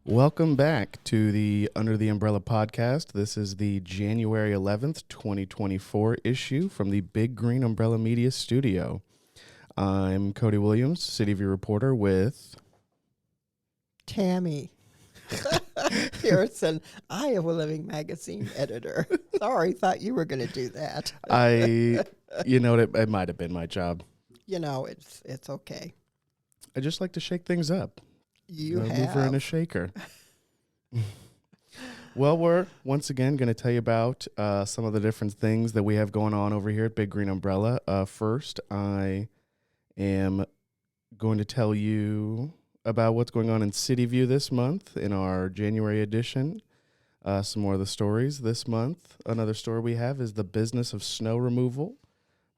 Welcome back to the Under the Umbrella podcast. This is the January 11th, 2024 issue from the Big Green Umbrella Media Studio. I'm Cody Williams, City View reporter with Tammy Pearson, Iowa Living Magazine editor. Sorry, thought you were going to do that. it might have been my job. It's okay. I just like to shake things up. You a have. mover and a shaker. Well, we're once again going to tell you about some of the different things that we have going on over here at Big Green Umbrella. First, I am going to tell you about what's going on in CityView this month in our January edition. Some more of the stories this month. Another story we have is The Business of Snow Removal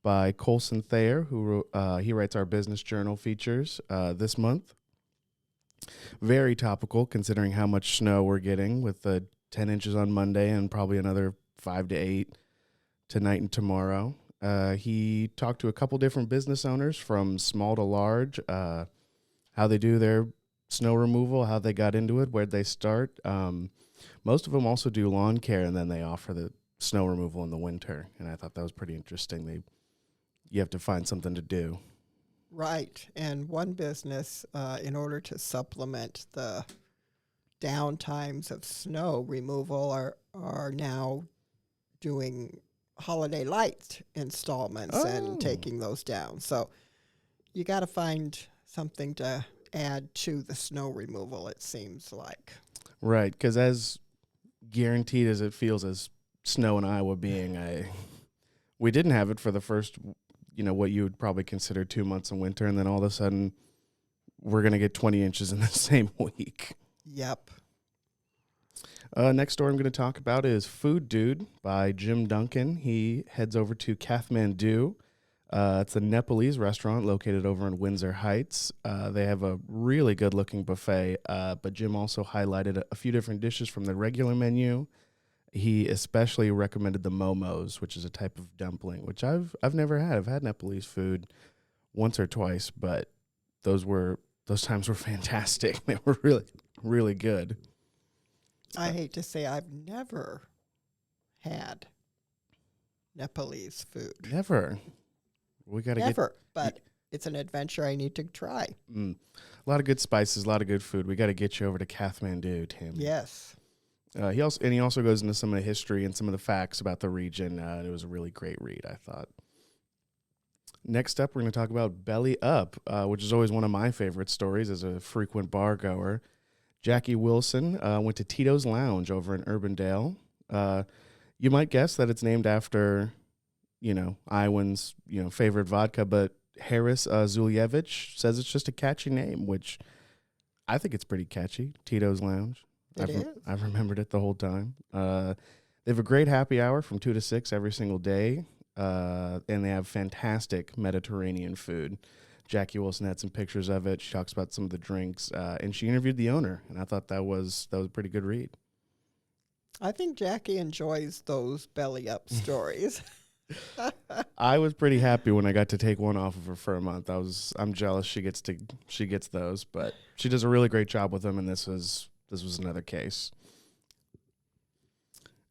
by Colson Thayer, who he writes our business journal features this month. Very topical considering how much snow we're getting with the 10 inches on Monday and probably another 5 to 8 tonight and tomorrow. He talked to a couple different business owners from small to large, how they do their snow removal, how they got into it, where'd they start. Most of them also do lawn care, and then they offer the snow removal in the winter. And I thought that was pretty interesting. You have to find something to do. Right. And one business, in order to supplement the down times of snow removal, are now doing holiday light installments and taking those down. So you got to find something to add to the snow removal, it seems like. Right, because as guaranteed as it feels as snow in Iowa being, we didn't have it for the first, what you would probably consider 2 months of winter, and then all of a sudden we're going to get 20 inches in the same week. Yep. Next story I'm going to talk about is Food Dude by Jim Duncan. He heads over to Kathmandu. It's a Nepalese restaurant located over in Windsor Heights. They have a really good-looking buffet, but Jim also highlighted a few different dishes from the regular menu. He especially recommended the momos, which is a type of dumpling, which I've never had. I've had Nepalese food once or twice, but those times were fantastic. They were really, really good. I hate to say I've never had Nepalese food. Never. We got to Never, but it's an adventure I need to try. A lot of good spices, a lot of good food. We got to get you over to Kathmandu, Tammy. Yes. He also goes into some of the history and some of the facts about the region. It was a really great read, I thought. Next up, we're going to talk about Belly Up, which is always one of my favorite stories as a frequent bar goer. Jackie Wilson went to Tito's Lounge over in Urbandale. You might guess that it's named after, Iowans, favorite vodka, but Harris Zulievich says it's just a catchy name, which I think it's pretty catchy. Tito's Lounge. I've remembered it the whole time. They have a great happy hour from 2 to 6 every single day, and they have fantastic Mediterranean food. Jackie Wilson had some pictures of it. She talks about some of the drinks, and she interviewed the owner, and I thought that was a pretty good read. I think Jackie enjoys those belly up stories. I was pretty happy when I got to take one off of her for a month. I'm jealous she gets those, but she does a really great job with them, and this was another case.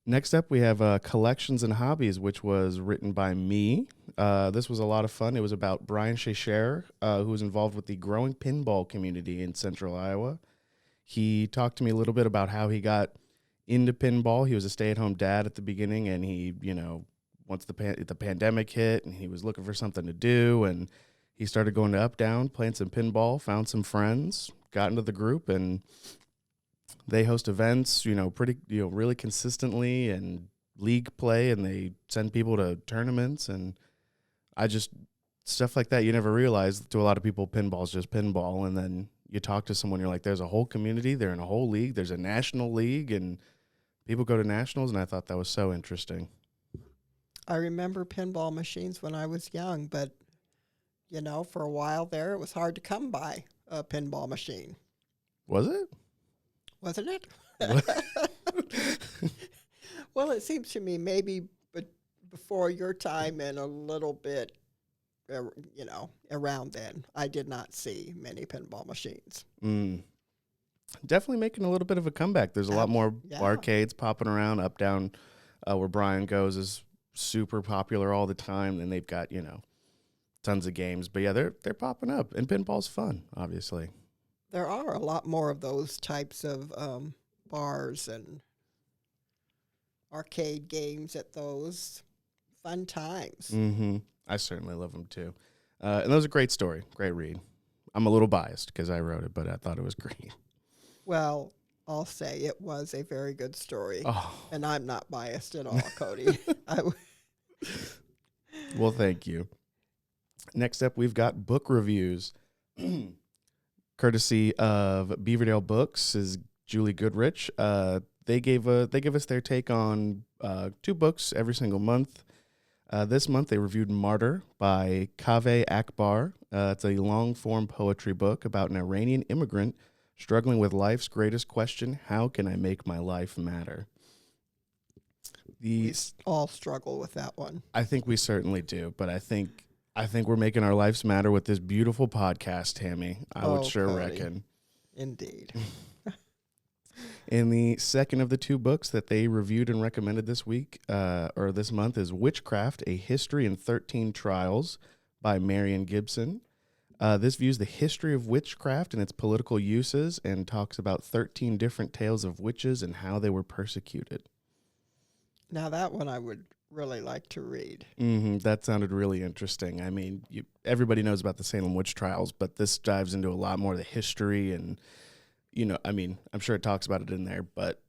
Next up, we have Collections and Hobbies, which was written by me. This was a lot of fun. It was about Brian Shesher, who was involved with the growing pinball community in central Iowa. He talked to me a little bit about how he got into pinball. He was a stay-at-home dad at the beginning, and he, once the pandemic hit, and he was looking for something to do, and he started going to Up Down, playing some pinball, found some friends, got into the group, and they host events, really consistently, and league play, and they send people to tournaments, and stuff like that. You never realize, to a lot of people, pinball's just pinball, and then you talk to someone, you're like, there's a whole community, they're in a whole league, there's a national league, and people go to nationals, and I thought that was so interesting. I remember pinball machines when I was young, but, for a while there, it was hard to come by a pinball machine. Was it? Wasn't it? Well, it seems to me maybe before your time and a little bit, around then, I did not see many pinball machines. Definitely making a little bit of a comeback. There's a lot more Yeah. arcades popping around. Uptown, where Brian goes, is super popular all the time, and they've got tons of games. But yeah, they're popping up, and pinball's fun, obviously. There are a lot more of those types of bars and arcade games at those fun times. Mm-hmm. I certainly love them too. And that was a great story, great read. I'm a little biased because I wrote it, but I thought it was great. Well, I'll say it was a very good story, Oh, and I'm not biased at all, Cody. well, thank you. Next up, we've got book reviews. Courtesy of Beaverdale Books is Julie Goodrich. They give us their take on 2 books every single month. This month they reviewed Martyr by Kaveh Akbar. It's a long-form poetry book about an Iranian immigrant struggling with life's greatest question: how can I make my life matter? We all struggle with that one. I think we certainly do, but I think we're making our lives matter with this beautiful podcast, Tammy. I would sure Cody. reckon. Indeed. And the second of the 2 books that they reviewed and recommended this week, or this month, is Witchcraft: A History in 13 Trials by Marian Gibson. This views the history of witchcraft and its political uses and talks about 13 different tales of witches and how they were persecuted. Now, that one I would really like to read. Mm-hmm. That sounded really interesting. I mean, everybody knows about the Salem witch trials, but this dives into a lot more of the history and, I'm sure it talks about it in there, but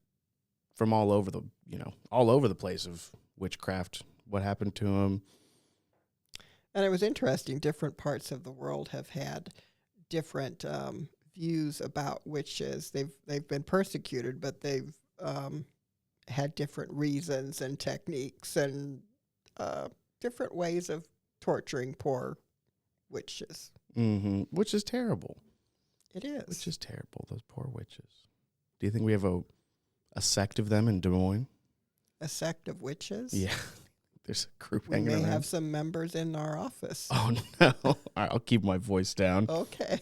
from all over the place of witchcraft, what happened to them. And it was interesting. Different parts of the world have had different views about witches. They've been persecuted, but they've had different reasons and techniques and different ways of torturing poor witches. Mm-hmm. Which is terrible. It is. Which is terrible, those poor witches. Do you think we have a sect of them in Des Moines? A sect of witches? Yeah. There's a group We hanging may around. have some members in our office. Oh, no. All right, I'll keep my voice down. Okay.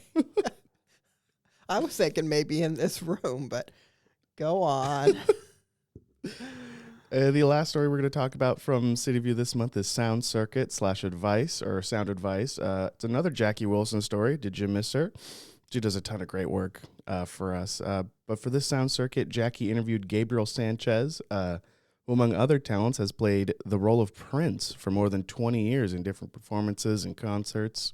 I was thinking maybe in this room, but go on. The last story we're going to talk about from CityView this month is Sound Circuit /Advice or Sound Advice. It's another Jackie Wilson story. Did you miss her? She does a ton of great work for us. But for this Sound Circuit, Jackie interviewed Gabriel Sanchez, who, among other talents, has played the role of Prince for more than 20 years in different performances and concerts.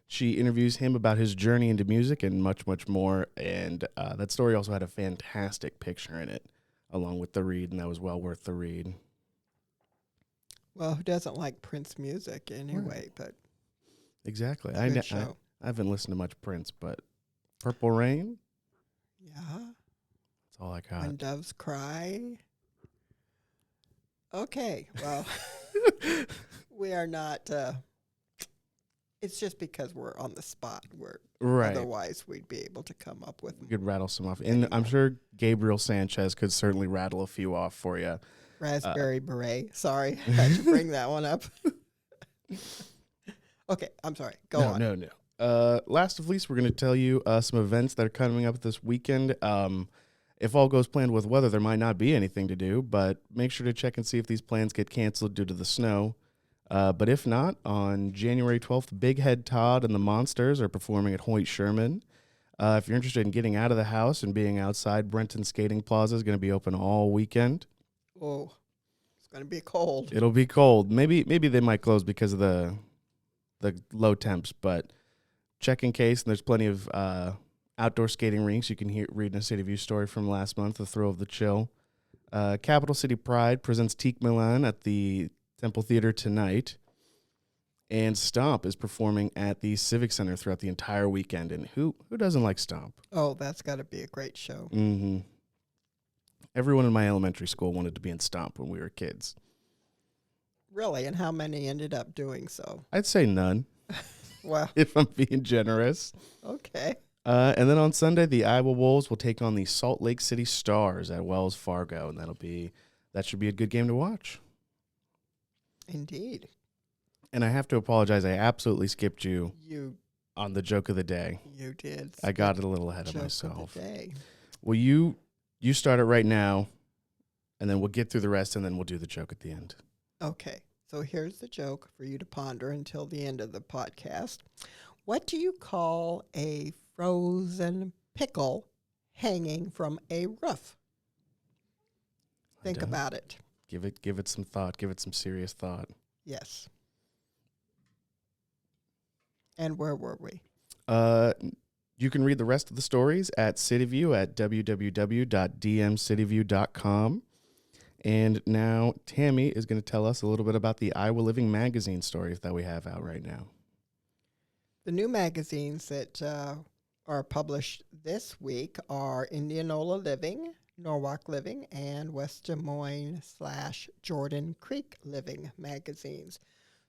She interviews him about his journey into music and much, much more. And that story also had a fantastic picture in it, along with the read, and that was well worth the read. Well, who doesn't like Prince music anyway? Right. But Exactly. I I haven't listened to much Prince, but Purple Rain, yeah. that's all I got. When Doves Cry. Okay, well, we are not. It's just because we're on the spot. Right. Otherwise, we'd be able to come up with We could rattle some off. And I'm sure Gabriel Sanchez could certainly rattle a few off for you. Raspberry Beret. Sorry, I had to bring that one up. Okay, I'm sorry. Go on. No. Last of least, we're going to tell you some events that are coming up this weekend. If all goes planned with weather, there might not be anything to do, but make sure to check and see if these plans get canceled due to the snow. But if not, on January 12th, Big Head Todd and the Monsters are performing at Hoyt Sherman. If you're interested in getting out of the house and being outside, Brenton Skating Plaza is going to be open all weekend. Oh, it's going to be cold. It'll be cold. Maybe they might close because of the low temps, but check in case. And there's plenty of outdoor skating rinks. You can read in a CityView story from last month, The Thrill of the Chill. Capital City Pride presents Teak Milan at the Temple Theater tonight. And Stomp is performing at the Civic Center throughout the entire weekend. And who doesn't like Stomp? Oh, that's got to be a great show. Mm-hmm. Everyone in my elementary school wanted to be in Stomp when we were kids. Really? And how many ended up doing so? I'd say none. Well, if I'm being generous. Okay. And then on Sunday, the Iowa Wolves will take on the Salt Lake City Stars at Wells Fargo, and that should be a good game to watch. Indeed. And I have to apologize. I absolutely skipped you. You on the joke of the day. You did. I got it a little ahead of Joke myself. Of the day. Well, you start it right now, and then we'll get through the rest, and then we'll do the joke at the end. Okay. So here's the joke for you to ponder until the end of the podcast. What do you call a frozen pickle hanging from a roof? Think about it. Give it some thought. Give it some serious thought. Yes. And where were we? You can read the rest of the stories at CityView at www.dmcityview.com. And now Tammy is going to tell us a little bit about the Iowa Living magazine stories that we have out right now. The new magazines that are published this week are Indianola Living, Norwalk Living, and West Des Moines / Jordan Creek Living magazines.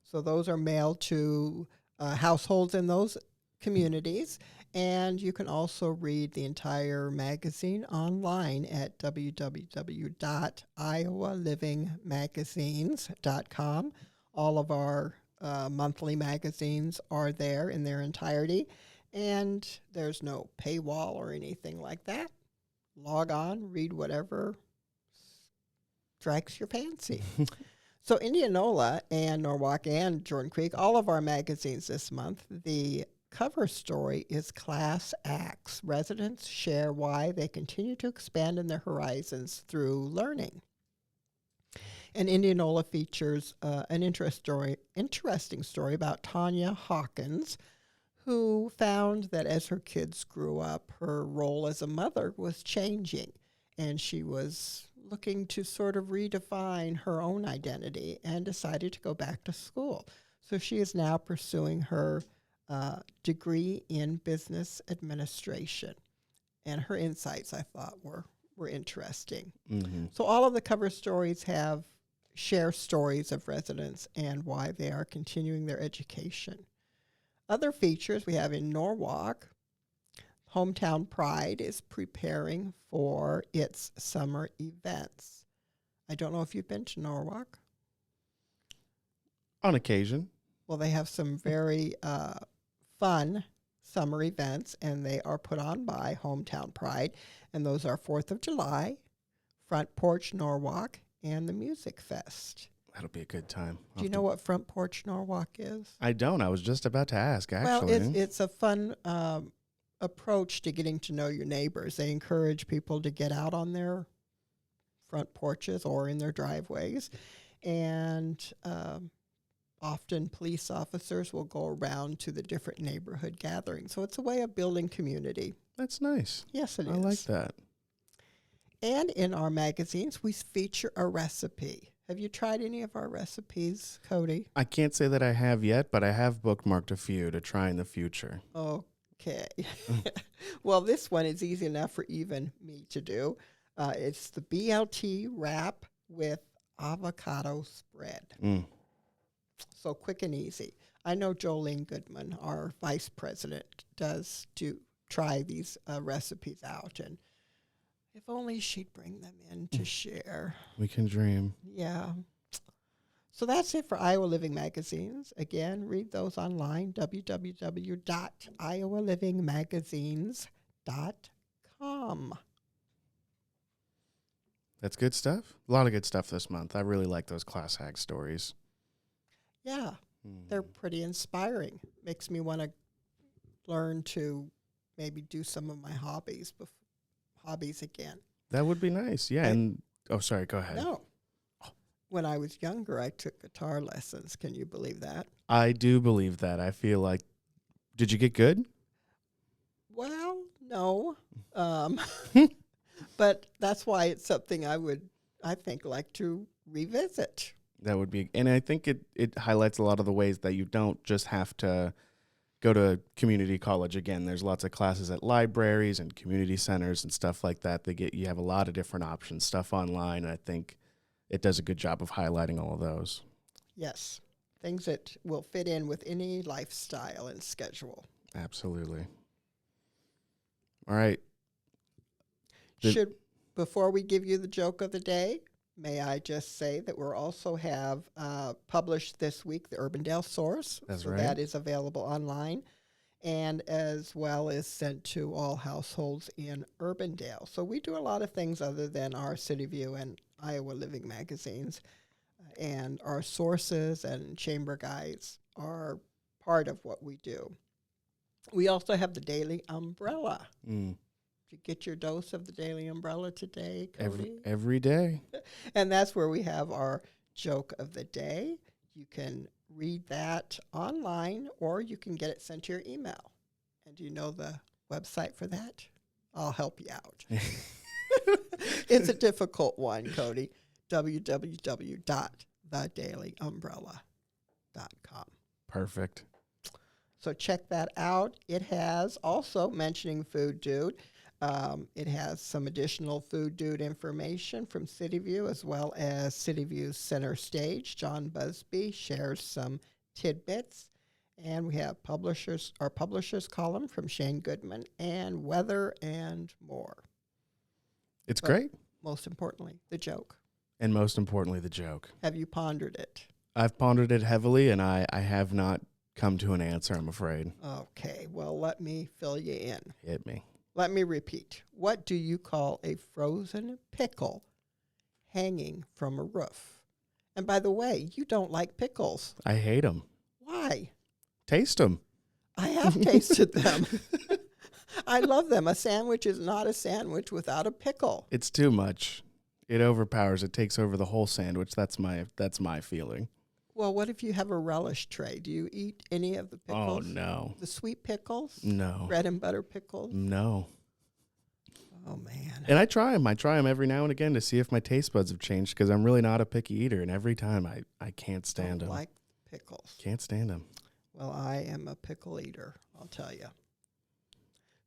So those are mailed to households in those communities. And you can also read the entire magazine online at www.iowalivingmagazines.com. All of our monthly magazines are there in their entirety, and there's no paywall or anything like that. Log on, read whatever strikes your fancy. So Indianola and Norwalk and Jordan Creek, all of our magazines this month, the cover story is Class Acts. Residents share why they continue to expand in their horizons through learning. And Indianola features an interesting story about Tanya Hawkins, who found that as her kids grew up, her role as a mother was changing, and she was looking to sort of redefine her own identity and decided to go back to school. So she is now pursuing her degree in business administration. And her insights, I thought, were interesting. Mm-hmm. So all of the cover stories share stories of residents and why they are continuing their education. Other features we have in Norwalk, Hometown Pride is preparing for its summer events. I don't know if you've been to Norwalk. On occasion. Well, they have some very fun summer events, and they are put on by Hometown Pride, and those are 4th of July, Front Porch Norwalk, and the Music Fest. That'll be a good time. Do you know what Front Porch Norwalk is? I don't. I was just about to ask, actually. Well, it's a fun approach to getting to know your neighbors. They encourage people to get out on their front porches or in their driveways, and often police officers will go around to the different neighborhood gatherings. So it's a way of building community. That's nice. Yes, it is. I like that. And in our magazines, we feature a recipe. Have you tried any of our recipes, Cody? I can't say that I have yet, but I have bookmarked a few to try in the future. Okay. Well, this one is easy enough for even me to do. It's the BLT wrap with avocado spread. So quick and easy. I know Jolene Goodman, our vice president, does try these recipes out, and if only she'd bring them in to share. We can dream. Yeah. So that's it for Iowa Living magazines. Again, read those online, www.iowalivingmagazines.com. That's good stuff. A lot of good stuff this month. I really like those Class Hag stories. Yeah, they're pretty inspiring. Makes me want to learn to maybe do some of my hobbies again. That would be nice. Yeah. Sorry, go ahead. No. When I was younger, I took guitar lessons. Can you believe that? I do believe that. I feel like, did you get good? Well, no. But that's why it's something I think, like to revisit. That would be, and I think it highlights a lot of the ways that you don't just have to go to community college again. There's lots of classes at libraries and community centers and stuff like that. You have a lot of different options, stuff online, and I think it does a good job of highlighting all of those. Yes, things that will fit in with any lifestyle and schedule. Absolutely. All right. Before we give you the joke of the day, may I just say that we'll also have published this week the Urbandale Source. That's so right. That is available online. and as well as sent to all households in Urbandale. So we do a lot of things other than our City View and Iowa Living magazines, and our sources and chamber guides are part of what we do. We also have the Daily Umbrella. Mm. Did you get your dose of the Daily Umbrella today, Cody? Every day. And that's where we have our joke of the day. You can read that online, or you can get it sent to your email. And do you know the website for that? I'll help you out. It's a difficult one, Cody. www.thedailyumbrella.com. Perfect. So check that out. It has also, mentioning Food Dude, it has some additional Food Dude information from CityView, as well as CityView's Center Stage. John Busby shares some tidbits. And we have our publishers column from Shane Goodman, and weather and more. It's But great. most importantly, the joke. And most importantly, the joke. Have you pondered it? I've pondered it heavily, and I have not come to an answer, I'm afraid. Okay, well, let me fill you in. Hit me. Let me repeat. What do you call a frozen pickle hanging from a roof? And by the way, you don't like pickles. I hate them. Why? Taste them. I have tasted them. I love them. A sandwich is not a sandwich without a pickle. It's too much. It overpowers. It takes over the whole sandwich. That's my feeling. Well, what if you have a relish tray? Do you eat any of the pickles? Oh, no. The sweet pickles? No. Bread and butter pickles? No. Oh, man. And I try them. I try them every now and again to see if my taste buds have changed, because I'm really not a picky eater. And every time I can't stand them. Like pickles. Can't stand them. Well, I am a pickle eater, I'll tell you.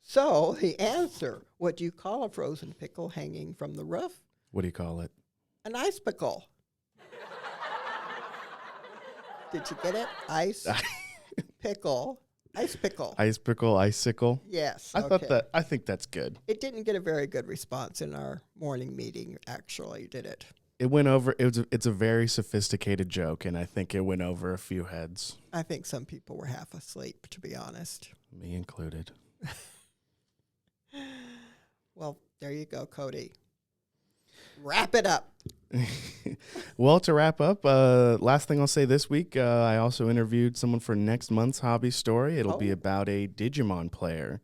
So the answer, what do you call a frozen pickle hanging from the roof? What do you call it? An ice pickle. Did you get it? Ice pickle. Ice pickle. Ice pickle, icicle. Yes. I think that's good. It didn't get a very good response in our morning meeting, actually, did it? It went over. It's a very sophisticated joke, and I think it went over a few heads. I think some people were half asleep, to be honest. Me included. Well, there you go, Cody. Wrap it up. Well, to wrap up, last thing I'll say this week, I also interviewed someone for next month's Hobby story. It'll be about a Digimon player,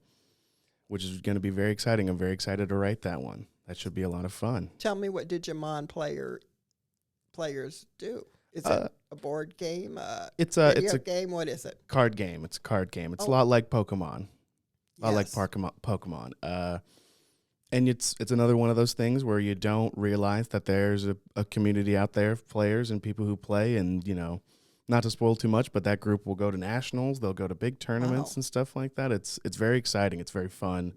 which is going to be very exciting. I'm very excited to write that one. That should be a lot of fun. Tell me what Digimon players do. Is it a board game? It's a game. What is it? Card game. It's a card game. It's a lot like Pokemon. A lot like Yes. Pokemon. And it's another one of those things where you don't realize that there's a community out there of players and people who play, and, you know, not to spoil too much, but that group will go to nationals. They'll go to big tournaments and stuff like that. It's very exciting. It's very fun.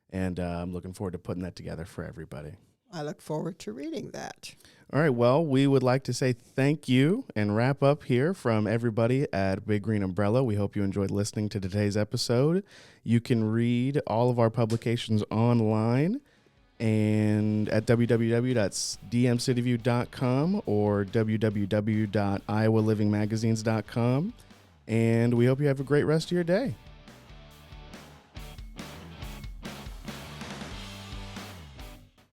And I'm looking forward to putting that together for everybody. I look forward to reading that. All right. Well, we would like to say thank you and wrap up here from everybody at Big Green Umbrella. We hope you enjoyed listening to today's episode. You can read all of our publications online and at www.dmcityview.com or www.iowalivingmagazines.com. And we hope you have a great rest of your day.